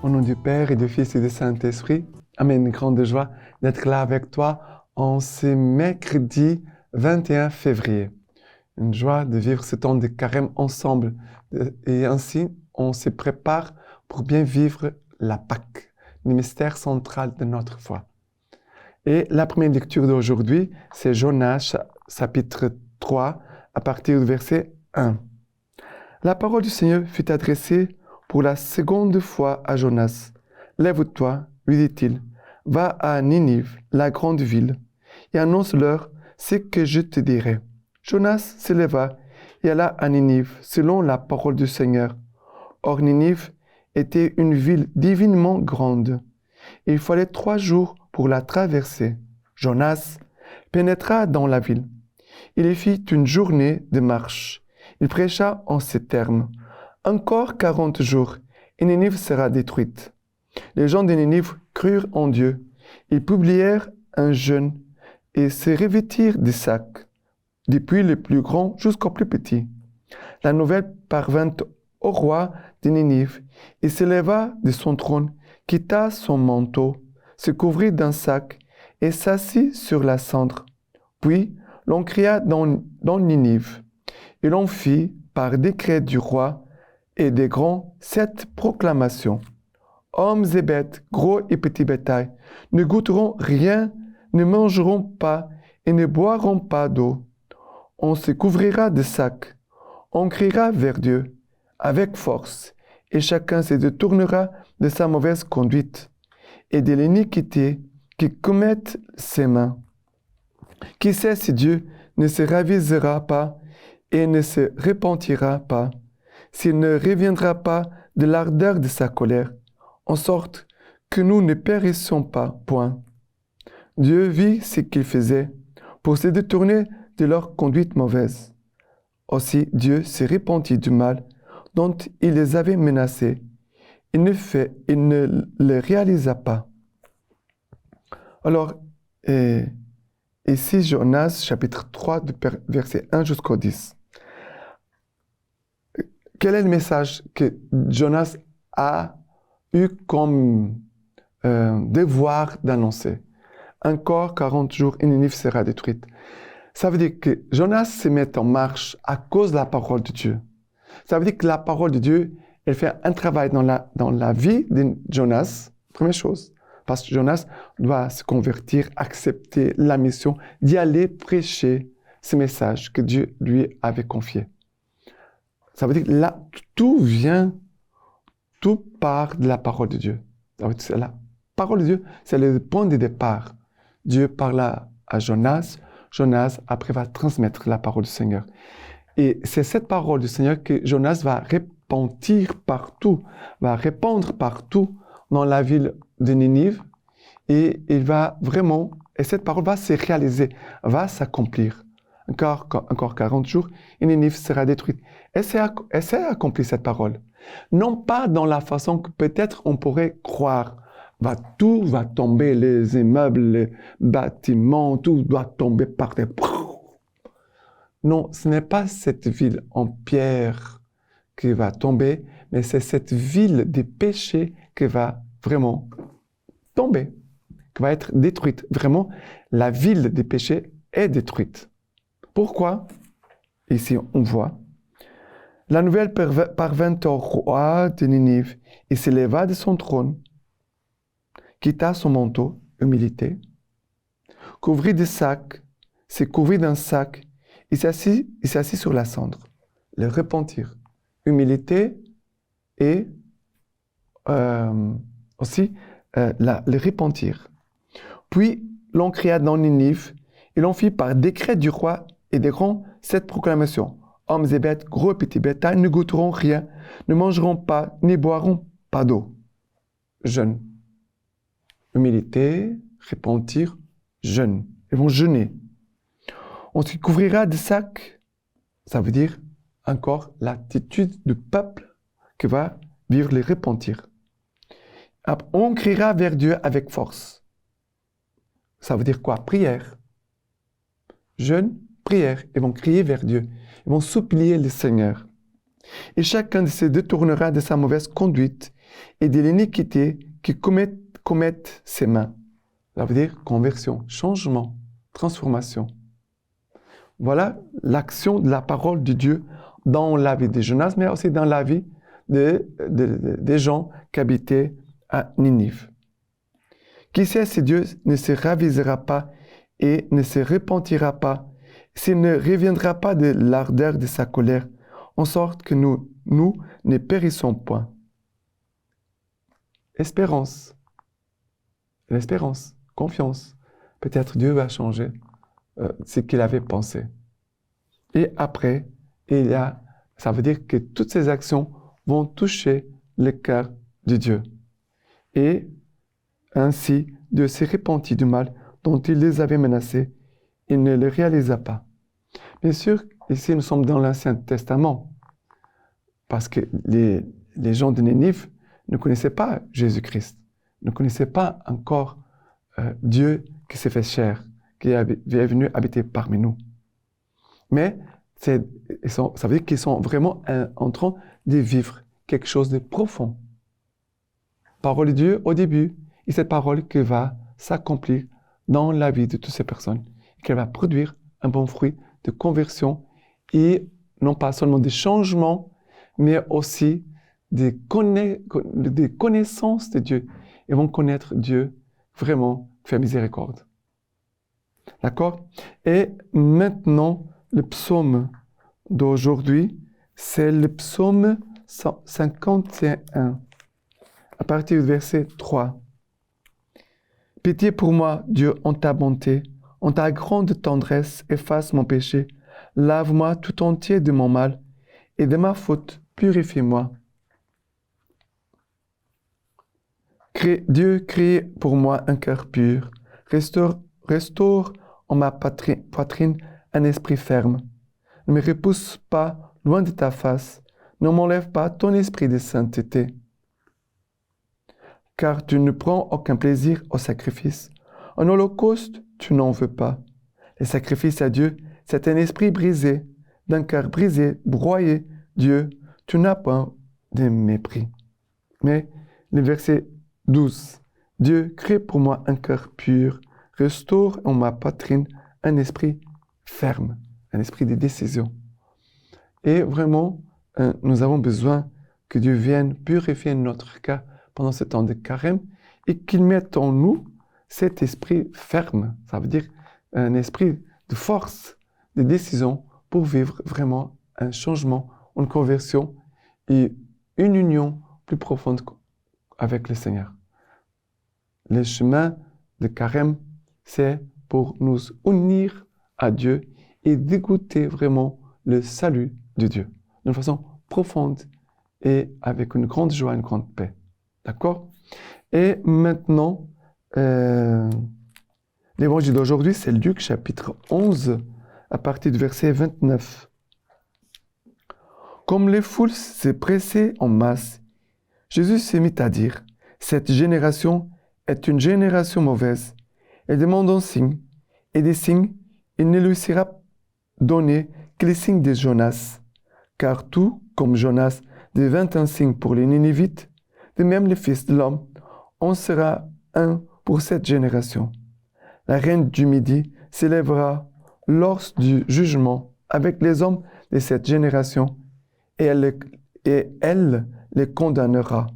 Au nom du Père et du Fils et du Saint-Esprit, Amen. Grande joie d'être là avec toi en ce mercredi 21 février. Une joie de vivre ce temps de carême ensemble. Et ainsi, on se prépare pour bien vivre la Pâque, le mystère central de notre foi. Et la première lecture d'aujourd'hui, c'est Jonas, chapitre 3, à partir du verset 1. La parole du Seigneur fut adressée pour la seconde fois à Jonas. « Lève-toi, lui dit-il, va à Ninive, la grande ville, et annonce-leur ce que je te dirai. » Jonas se leva et alla à Ninive, selon la parole du Seigneur. Or Ninive était une ville divinement grande. Il fallait 3 jours pour la traverser. Jonas pénétra dans la ville. Il y fit une journée de marche. Il prêcha en ces termes. « Encore 40 jours, et Ninive sera détruite. » Les gens de Ninive crurent en Dieu. Ils publièrent un jeûne et se revêtirent de sacs, depuis le plus grand jusqu'au plus petit. La nouvelle parvint au roi de Ninive. Il se leva de son trône, quitta son manteau, se couvrit d'un sac et s'assit sur la cendre. Puis l'on cria dans Ninive, et l'on fit, par décret du roi et des grands, cette proclamation. Hommes et bêtes, gros et petits bétail, ne goûteront rien, ne mangeront pas et ne boiront pas d'eau. On se couvrira de sacs, on criera vers Dieu avec force, et chacun se détournera de sa mauvaise conduite et de l'iniquité qui commettent ses mains. Qui sait si Dieu ne se ravisera pas et ne se repentira pas, s'il ne reviendra pas de l'ardeur de sa colère, en sorte que nous ne périssions pas, point. Dieu vit ce qu'ils faisaient pour se détourner de leur conduite mauvaise. Aussi Dieu se repentit du mal dont il les avait menacés. Il ne le réalisa pas. Alors, ici Jonas, chapitre 3, verset 1 jusqu'au 10. Quel est le message que Jonas a eu comme devoir d'annoncer? Encore 40 jours et Ninive sera détruite. Ça veut dire que Jonas se met en marche à cause de la parole de Dieu. Ça veut dire que la parole de Dieu, elle fait un travail dans la vie de Jonas, première chose. Parce que Jonas doit se convertir, accepter la mission d'y aller prêcher ce message que Dieu lui avait confié. Ça veut dire que là, tout part de la parole de Dieu. Ça veut dire que la parole de Dieu, c'est le point de départ. Dieu parla à Jonas, Jonas après va transmettre la parole du Seigneur. Et c'est cette parole du Seigneur que Jonas va répandre partout, va répandre partout dans la ville de Ninive. Et il va vraiment, et cette parole va se réaliser, va s'accomplir. Encore 40 jours, et Ninive sera détruite. Et c'est accompli cette parole. Non pas dans la façon que peut-être on pourrait croire. Tout va tomber, les immeubles, les bâtiments, tout doit tomber par terre. Non, ce n'est pas cette ville en pierre qui va tomber, mais c'est cette ville des péchés qui va vraiment tomber, qui va être détruite. Vraiment, la ville des péchés est détruite. Pourquoi? Ici, on voit. La nouvelle parvint au roi de Ninive. Il se leva de son trône, quitta son manteau, humilité, couvrit de sacs, se couvrit d'un sac, il s'assit sur la cendre. Le repentir, humilité et aussi le repentir. Puis l'on cria dans Ninive, et l'on fit par décret du roi et des grands cette proclamation. Hommes et bêtes, gros et petits bétail, ne goûteront rien, ne mangeront pas, ni boiront pas d'eau. Jeûne. Humilité, repentir, jeûne. Ils vont jeûner. On se couvrira de sacs. Ça veut dire encore l'attitude du peuple qui va vivre le repentir. On criera vers Dieu avec force. Ça veut dire quoi? Prière. Jeûne, prière. Ils vont crier vers Dieu. Ils vont supplier le Seigneur. Et chacun se détournera de sa mauvaise conduite et de l'iniquité qui commettent ses mains. Ça veut dire conversion, changement, transformation. Voilà l'action de la parole de Dieu dans la vie de Jonas, mais aussi dans la vie des gens qui habitaient à Ninive. Qui sait si Dieu ne se ravisera pas et ne se repentira pas, s'il ne reviendra pas de l'ardeur de sa colère, en sorte que nous ne périssons point. Espérance, confiance. Peut-être Dieu va changer ce qu'il avait pensé. Et après, ça veut dire que toutes ces actions vont toucher le cœur de Dieu. Et ainsi, Dieu s'est repenti du mal dont il les avait menacés. Il ne le réalisa pas. Bien sûr, ici nous sommes dans l'Ancien Testament, parce que les gens de Ninive ne connaissaient pas Jésus-Christ, ne connaissaient pas encore Dieu qui s'est fait chair, qui est venu habiter parmi nous. Mais ça veut dire qu'ils sont vraiment en train de vivre quelque chose de profond. Parole de Dieu au début, et cette parole qui va s'accomplir dans la vie de toutes ces personnes, qu'elle va produire un bon fruit de conversion et non pas seulement des changements, mais aussi des connaissances de Dieu. Ils vont connaître Dieu vraiment fait miséricorde. D'accord? Et maintenant, le psaume d'aujourd'hui, c'est le psaume 51, à partir du verset 3. Pitié pour moi, Dieu, en ta bonté, en ta grande tendresse, efface mon péché, lave-moi tout entier de mon mal, et de ma faute, purifie-moi. Dieu, crée pour moi un cœur pur, restaure en ma poitrine un esprit ferme. Ne me repousse pas loin de ta face, ne m'enlève pas ton esprit de sainteté. Car tu ne prends aucun plaisir au sacrifice. Un holocauste, tu n'en veux pas. Les sacrifices à Dieu, c'est un esprit brisé, d'un cœur brisé, broyé. Dieu, tu n'as pas de mépris. Mais le verset 12. Dieu, crée pour moi un cœur pur, restaure en ma poitrine un esprit ferme, un esprit de décision. Et vraiment, nous avons besoin que Dieu vienne purifier notre cœur pendant ce temps de carême et qu'il mette en nous cet esprit ferme. Ça veut dire un esprit de force, de décision pour vivre vraiment un changement, une conversion et une union plus profonde avec le Seigneur. Le chemin de carême, c'est pour nous unir à Dieu et dégoûter vraiment le salut de Dieu d'une façon profonde et avec une grande joie, une grande paix. D'accord? Et maintenant, l'évangile d'aujourd'hui, c'est Luc chapitre 11, à partir du verset 29. Comme les foules se pressaient en masse, Jésus se mit à dire, « Cette génération est une génération mauvaise. Elle demande un signe, et des signes, il ne lui sera donné que les signes de Jonas. Car tout, comme Jonas, devint un signe pour les Ninivites, de même le Fils de l'homme en sera un pour cette génération. La reine du Midi s'élèvera lors du jugement avec les hommes de cette génération, et elle les condamnera,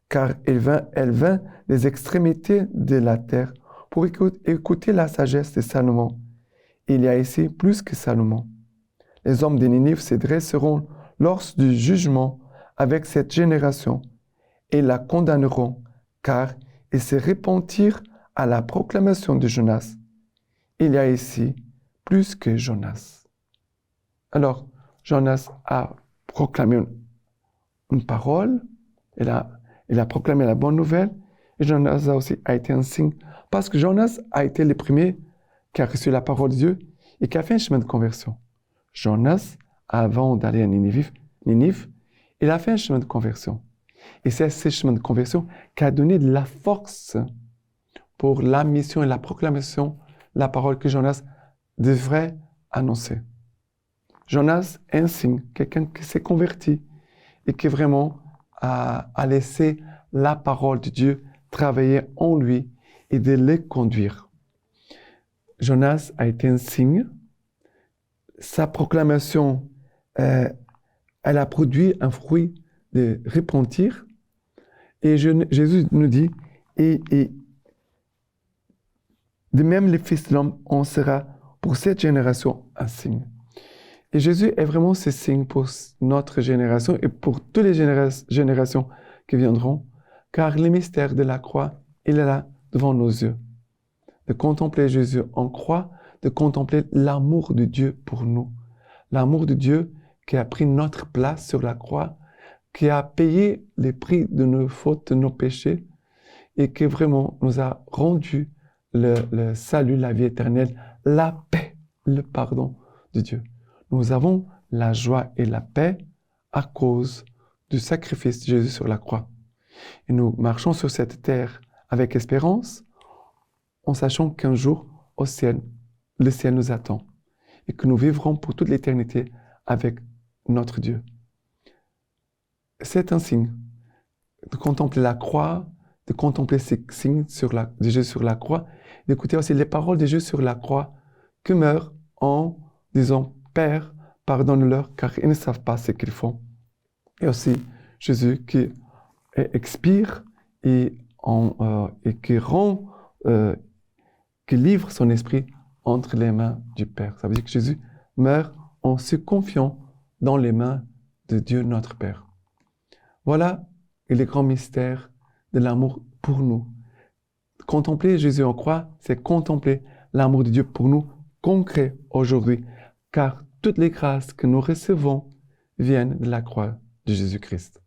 car elle vint des extrémités de la terre pour écouter la sagesse de Salomon. Il y a ici plus que Salomon. Les hommes de Ninive se dresseront lors du jugement avec cette génération et la condamneront, car ils se repentirent à la proclamation de Jonas. Il y a ici plus que Jonas. Alors, Jonas a proclamé une parole, il a proclamé la bonne nouvelle, et Jonas aussi a été un signe, parce que Jonas a été le premier qui a reçu la parole de Dieu et qui a fait un chemin de conversion. Jonas, avant d'aller à Ninive, il a fait un chemin de conversion. Et c'est ce chemin de conversion qui a donné de la force pour la mission et la proclamation, la parole que Jonas devrait annoncer. Jonas est un signe, quelqu'un qui s'est converti et qui vraiment a laissé la parole de Dieu travailler en lui et de le conduire. Jonas a été un signe. Sa proclamation, elle a produit un fruit de repentir. Et Jésus nous dit, et de même le Fils de l'homme, on sera pour cette génération un signe. Et Jésus est vraiment ce signe pour notre génération et pour toutes les générations qui viendront, car le mystère de la croix, il est là devant nos yeux. De contempler Jésus en croix, de contempler l'amour de Dieu pour nous. L'amour de Dieu qui a pris notre place sur la croix, qui a payé les prix de nos fautes, de nos péchés, et qui vraiment nous a rendu le salut, la vie éternelle, la paix, le pardon de Dieu. Nous avons la joie et la paix à cause du sacrifice de Jésus sur la croix. Et nous marchons sur cette terre avec espérance, en sachant qu'un jour, au ciel, le ciel nous attend et que nous vivrons pour toute l'éternité avec notre Dieu. C'est un signe de contempler la croix, de contempler ces signes de Jésus sur la croix, d'écouter aussi les paroles de Jésus sur la croix que meurt en disant « Père, pardonne-leur car ils ne savent pas ce qu'ils font ». Et aussi Jésus qui expire et qui livre son esprit entre les mains du Père. Ça veut dire que Jésus meurt en se confiant dans les mains de Dieu notre Père. Voilà le grand mystère de l'amour pour nous. Contempler Jésus en croix, c'est contempler l'amour de Dieu pour nous concret aujourd'hui, car toutes les grâces que nous recevons viennent de la croix de Jésus-Christ.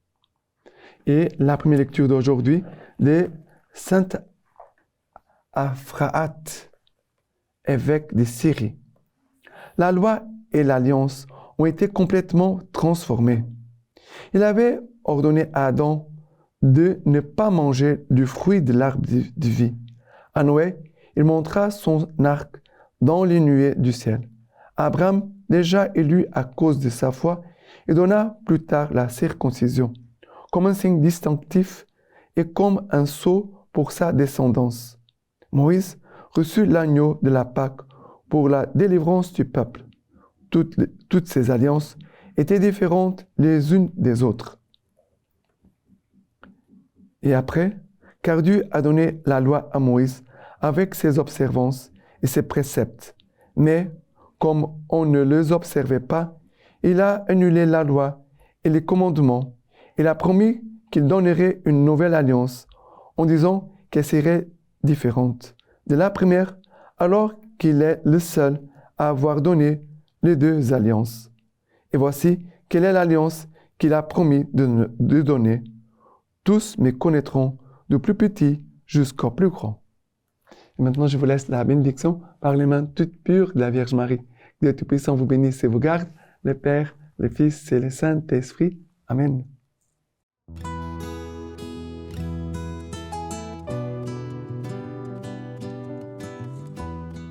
Et la première lecture d'aujourd'hui de Saint Aphraat, évêque de Syrie. La loi et l'alliance ont été complètement transformées. Il avait ordonné à Adam de ne pas manger du fruit de l'arbre de vie. À Noé, il montra son arc dans les nuées du ciel. Abraham, déjà élu à cause de sa foi, il donna plus tard la circoncision, comme un signe distinctif et comme un sceau pour sa descendance. Moïse reçut l'agneau de la Pâque pour la délivrance du peuple. Toutes ces alliances étaient différentes les unes des autres. Et après, car Dieu a donné la loi à Moïse avec ses observances et ses préceptes. Mais, comme on ne les observait pas, il a annulé la loi et les commandements. Il a promis qu'il donnerait une nouvelle alliance en disant qu'elle serait différente de la première, alors qu'il est le seul à avoir donné les deux alliances. Et voici quelle est l'alliance qu'il a promis de donner. Tous me connaîtront, du plus petit jusqu'au plus grand. Et maintenant, je vous laisse la bénédiction par les mains toutes pures de la Vierge Marie. Que Dieu Tout-Puissant vous bénisse et vous garde, le Père, le Fils et le Saint-Esprit. Amen.